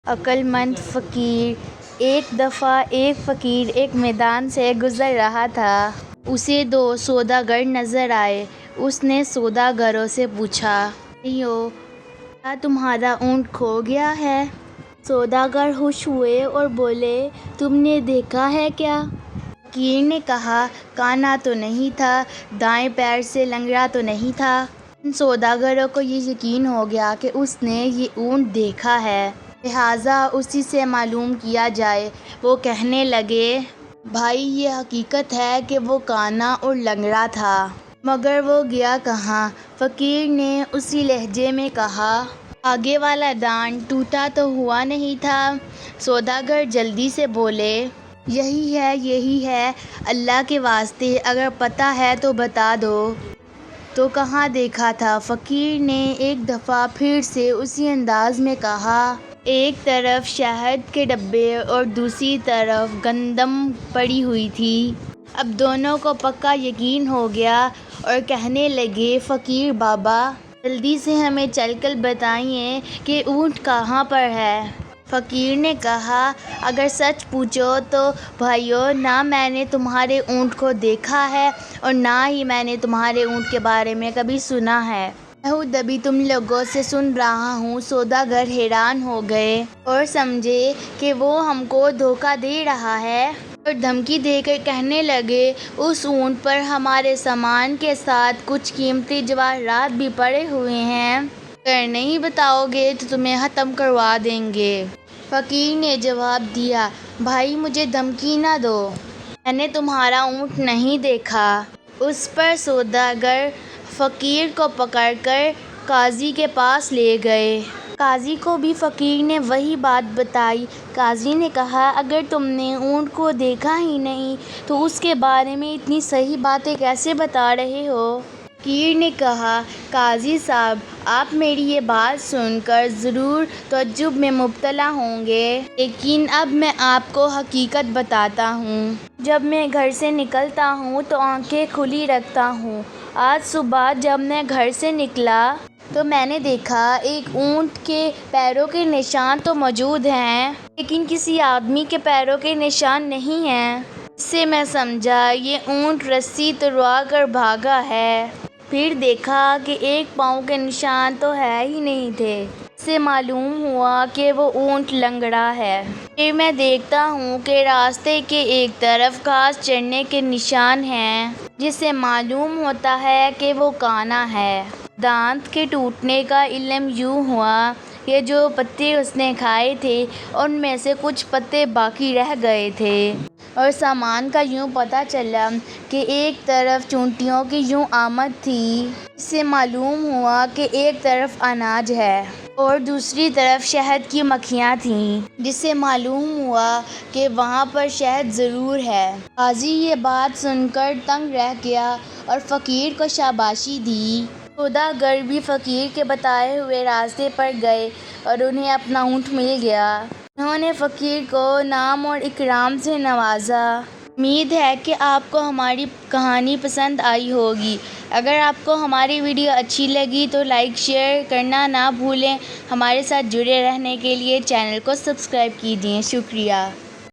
عقل مند فقیر۔ ایک دفعہ ایک فقیر ایک میدان سے گزر رہا تھا۔ اسے دو سوداگر نظر آئے۔ اس نے سوداگروں سے پوچھا، بھائیو، کیا تمہارا اونٹ کھو گیا ہے؟ سوداگر خوش ہوئے اور بولے، تم نے دیکھا ہے کیا؟ فقیر نے کہا، کانا تو نہیں تھا، دائیں پیر سے لنگڑا تو نہیں تھا۔ ان سوداگروں کو یہ یقین ہو گیا کہ اس نے یہ اونٹ دیکھا ہے، لہٰذا اسی سے معلوم کیا جائے۔ وہ کہنے لگے، بھائی، یہ حقیقت ہے کہ وہ کانا اور لنگڑا تھا، مگر وہ گیا کہاں؟ فقیر نے اسی لہجے میں کہا، آگے والا دان ٹوٹا تو ہوا نہیں تھا۔ سوداگر جلدی سے بولے، یہی ہے، اللہ کے واسطے اگر پتہ ہے تو بتا دو۔ تو کہاں دیکھا تھا؟ فقیر نے ایک دفعہ پھر سے اسی انداز میں کہا۔ ایک طرف شہد کے ڈبے اور دوسری طرف گندم پڑی ہوئی تھی۔ اب دونوں کو پکا یقین ہو گیا اور کہنے لگے، فقیر بابا، جلدی سے ہمیں چل کر بتائیے کہ اونٹ کہاں پر ہے۔ فقیر نے کہا، اگر سچ پوچھو تو بھائیو، نہ میں نے تمہارے اونٹ کو دیکھا ہے اور نہ ہی میں نے تمہارے اونٹ کے بارے میں کبھی سنا ہے۔ میں خود ابھی تم لوگوں سے سن رہا ہوں۔ سوداگر حیران ہو گئے اور سمجھے کہ وہ ہم کو دھوکہ دے رہا ہے اور دھمکی دے کر کہنے لگے، اس اونٹ پر ہمارے سامان کے ساتھ کچھ قیمتی جواہرات بھی پڑے ہوئے ہیں، اگر نہیں بتاؤ گے تو تمہیں ختم کروا دیں گے۔ فقیر نے جواب دیا، بھائی، مجھے دھمکی نہ دو، میں نے تمہارا اونٹ نہیں دیکھا۔ اس پر سوداگر فقیر کو پکڑ کر قاضی کے پاس لے گئے۔ قاضی کو بھی فقیر نے وہی بات بتائی۔ قاضی نے کہا، اگر تم نے اونٹ کو دیکھا ہی نہیں تو اس کے بارے میں اتنی صحیح باتیں کیسے بتا رہے ہو؟ فقیر نے کہا، قاضی صاحب، آپ میری یہ بات سن کر ضرور تعجب میں مبتلا ہوں گے، لیکن اب میں آپ کو حقیقت بتاتا ہوں۔ جب میں گھر سے نکلتا ہوں تو آنکھیں کھلی رکھتا ہوں۔ آج صبح جب میں گھر سے نکلا تو میں نے دیکھا ایک اونٹ کے پیروں کے نشان تو موجود ہیں، لیکن کسی آدمی کے پیروں کے نشان نہیں ہیں۔ اس سے میں سمجھا یہ اونٹ رسی تڑوا کر بھاگا ہے۔ پھر دیکھا کہ ایک پاؤں کے نشان تو ہے ہی نہیں تھے۔ اس سے معلوم ہوا کہ وہ اونٹ لنگڑا ہے۔ پھر میں دیکھتا ہوں کہ راستے کے ایک طرف گھاس چرنے کے نشان ہیں، جس سے معلوم ہوتا ہے کہ وہ کانا ہے۔ دانت کے ٹوٹنے کا علم یوں ہوا کہ جو پتے اس نے کھائے تھے ان میں سے کچھ پتے باقی رہ گئے تھے، اور سامان کا یوں پتہ چلا کہ ایک طرف چونٹیوں کی یوں آمد تھی، اس سے معلوم ہوا کہ ایک طرف اناج ہے اور دوسری طرف شہد کی مکھیاں تھیں، جس سے معلوم ہوا کہ وہاں پر شہد ضرور ہے۔ قاضی یہ بات سن کر دنگ رہ گیا اور فقیر کو شاباشی دی۔ سوداگر بھی فقیر کے بتائے ہوئے راستے پر گئے اور انہیں اپنا اونٹ مل گیا۔ انہوں نے فقیر کو انعام اور اکرام سے نوازا۔ امید ہے کہ آپ کو ہماری کہانی پسند آئی ہوگی۔ اگر آپ کو ہماری ویڈیو اچھی لگی تو لائک شیئر کرنا نہ بھولیں۔ ہمارے ساتھ جڑے رہنے کے لیے چینل کو سبسکرائب کیجیے۔ شکریہ۔